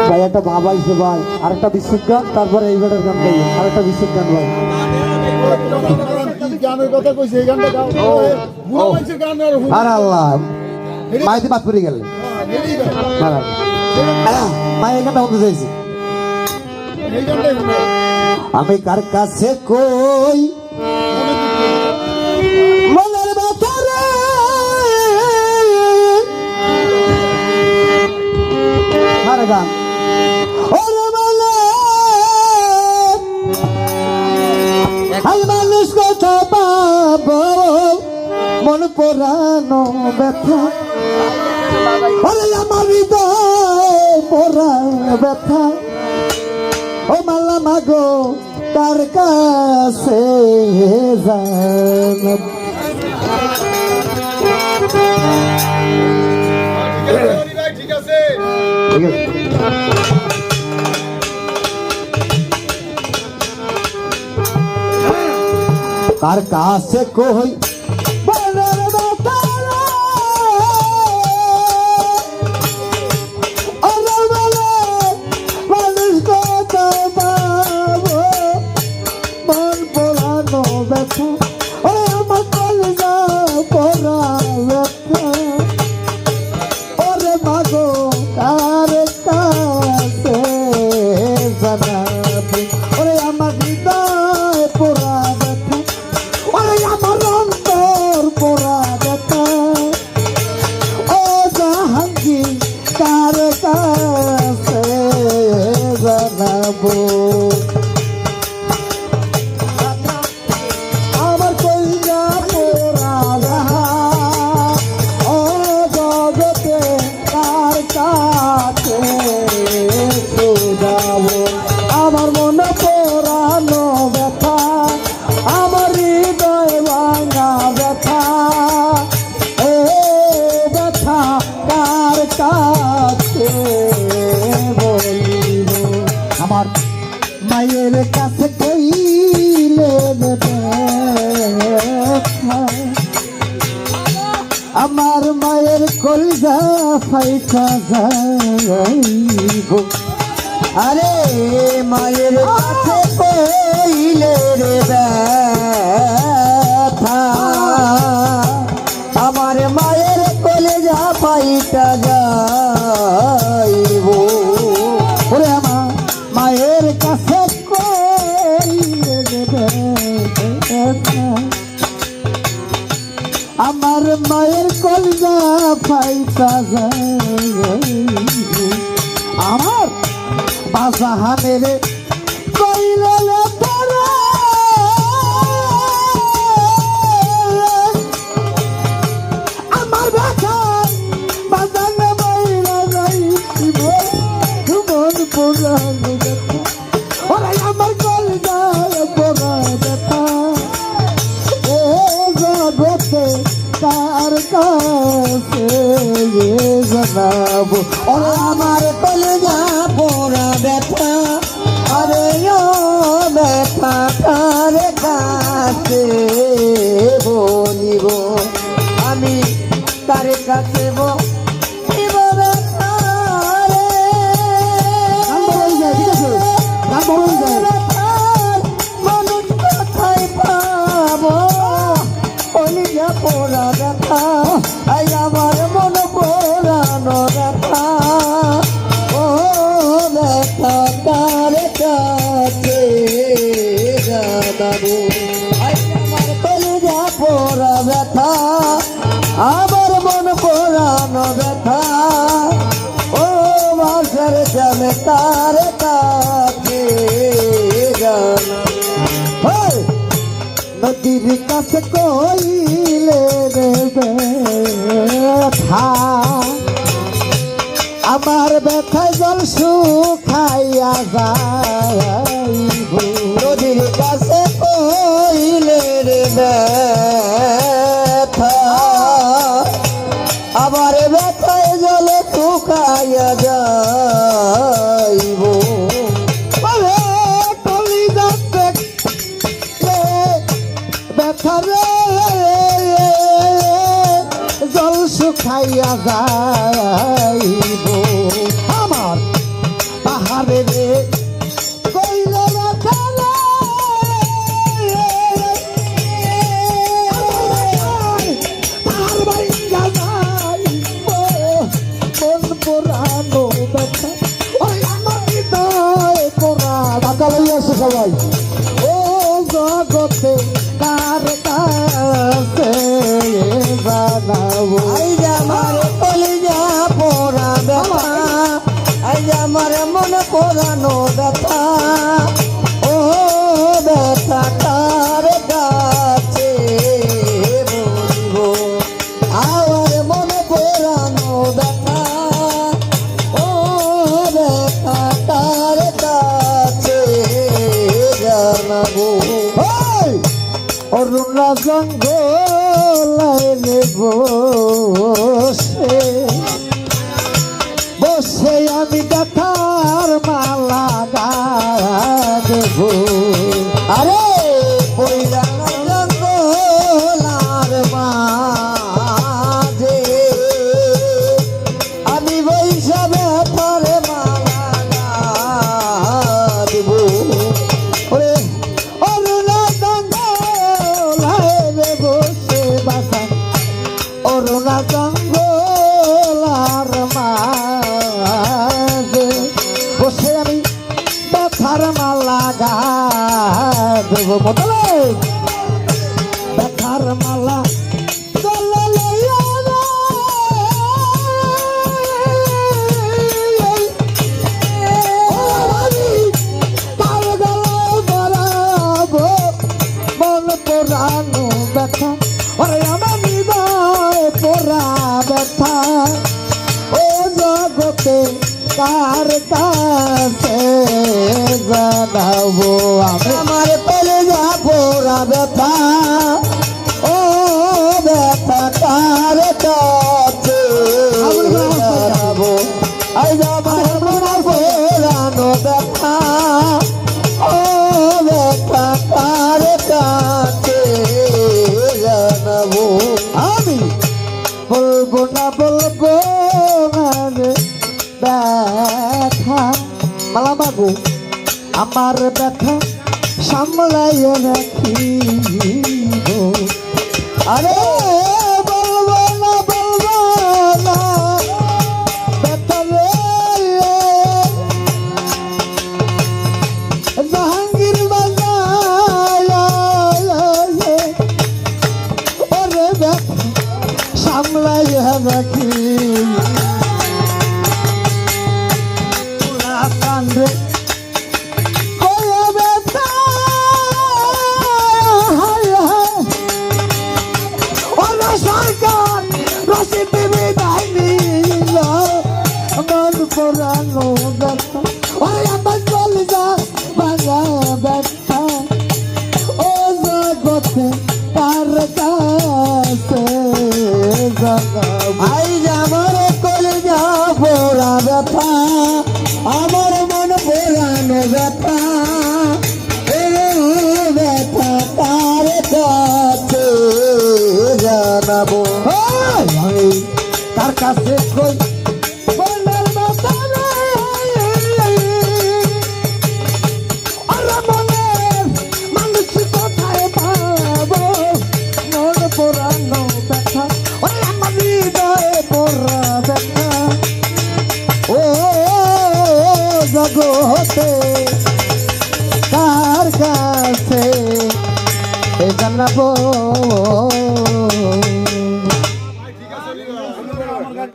ভাই একটা ভাব আইছে ভাই, আরেকটা বিশুদ্ধ গান, তারপরে এই বেটার গান গাই, আরেকটা বিশুদ্ধ গান ভাই। গানের কথা কইছে, এই গানটা গাও। বুড়ো মানুষের গান আর আরে আল্লাহ, মাইতে বাদ পড়ে গেল। ভাই এই গানটা বলতে চাইছি, এই গানটাই শুনো। আমি কার কাছে কই মনের ব্যথা রে, আরে গান ওরে বলে আই মানুষ কথা পাবো মন পোড়ানো ব্যথা, ওরে আমার হৃদয় পোড়া ব্যথা, ও মাল্লা মাগো কার কাছে জান। ঠিক আছে। কার কাছে কই মনের ব্যথা রে, ওরে বলে মানুষ কথা পাবো মন পোড়ানো ব্যথা, ওরে আমার কলিজা পোড়া ব্যথা, ওরে মাগো কার কাছে জানাবি, ওরে আমার হৃদয় পোড়া ব্যথা, ওরে আমার অন্তর পোড়া ব্যথা, ও জাহাঙ্গীর কার কাছে জানাবো। আমার কইনা পোড়া ব্যথা, ও জগতে কার কাছে শোনাবো। আমার মনে পোড়ানো ব্যথা, আমার হৃদয় ভাঙা ব্যথা, এ ব্যথা কার কাছে বলিব। আমার মায়ের কাছে কইলে ব্যথা, আমার মায়ের কলিজা ফাইটা যাইব, আরে মায়ের কাছে কইলে রে ব্যথা, আমার মায়ের কলিজা ফাইটা যাইব, ওরে আমার মায়ের কাছে কইলে রে ব্যথা, আমার মায়ের কলিজা ফাইটা যাইব, আমার বাজাহানের কইলে পড়া, আমার ব্যথা বাজানে বইলা যাইব, মন পোড়ানো ব্যথা, ওরে আমার কলিজা পোড়া ব্যথা, ও জগতে কার কাছে জানাবো, ওরে আমার কলিজা পোড়া ব্যথা, আরে ও ব্যথা কার কাছে বলিব, আমি কার কাছে বলিব ব্যথা রে, মানুষ কোথায় পাবো কলিজা পোড়া ব্যথা, আই আমার মন পোড়ানো ব্যথা, ও ব্যথা কার কাছে জানাবো, আই আমার কলিজা পোড়া ব্যথা, আমার মন পোড়ানো ব্যথা, ও মাসের জানে কার কাছে জানাবো। নদীর কাছে কইলে রে ব্যথা, আমার ব্যথায় জল শুকাইয়া যাইব, নদীর কাছে কইলে রে ব্যথা, আমার ব্যথায় জল শুকাইয়া যাইব, ব্যথা রে জল শুকাইয়া যাইব, আমার আমারে রে কইল ব্যথা রে তার বাইঙ্গা যাই মন পোড়ানো ব্যথা ওই আমার হৃদয় পোড়া টাকা লইয়া আসে সবাই ও জগতে কার কাছে জানাবো আই আমার কলিজা পোড়া ব্যথা আই আমার মন পোড়ানো ব্যথা ও ব্যথা কার কাছে বলবো আমার মন পোড়ানো ব্যথা ও ব্যথা কার কাছে জানাবো অরুণা জঙ্গলে বসে বসে আমি দেখার মালা গাব আরে পইরা জঙ্গলার মাঝে আমি বৈশা ব্যথার মালা গাব ওরে অরুণা জঙ্গলায় বসে বাসা অরুণা জঙ্গলার মাঝে বসে আমি ব্যথার মালা গাব মতলে ব্যথার মালা গলা লইয়া রে। ও আমি তার গলায় বরাবো মন পোড়ানো ব্যথা ওরে আমার হৃদয় পোড়া ব্যথা ও জগতে কার কাছে জানাবো আমি আমার পেলে যা পোড়া ব্যথা ও ব্যথা কার কাছে জানাবো আই আমার মন পোড়ানো ব্যথা ও ব্যথা কার কাছে জানাবো আমি বলবো না রে ব্যথা মালা মাগো আমার ব্যথা সামলাইয়া রাখি আরে বলবো না ব্যথা রে জাহাঙ্গীর বাজার ওরে ব্যথা সামলাইয়া রাখি কান্দে কয়া ব্যথা ওরা সরকার রসিদ বিদায় নিল মন পোড়ানো ব্যথা ওরে আমার চলে যা ভাঙা ব্যথা ও জগতে কার কাছে ভাই আমার কলে যা পোড়া ব্যথা আমার মন পোড়ানো ব্যথা ও ব্যথা কার কাছে জানাবো তার কাছে কই মনের ব্যথা মনের মানুষ কোথায় পাবো মন পোড়ানো ব্যথা ওরে আমার হৃদয়ে পোড়া ব্যথা ও জগতে কার কাছে জানাবো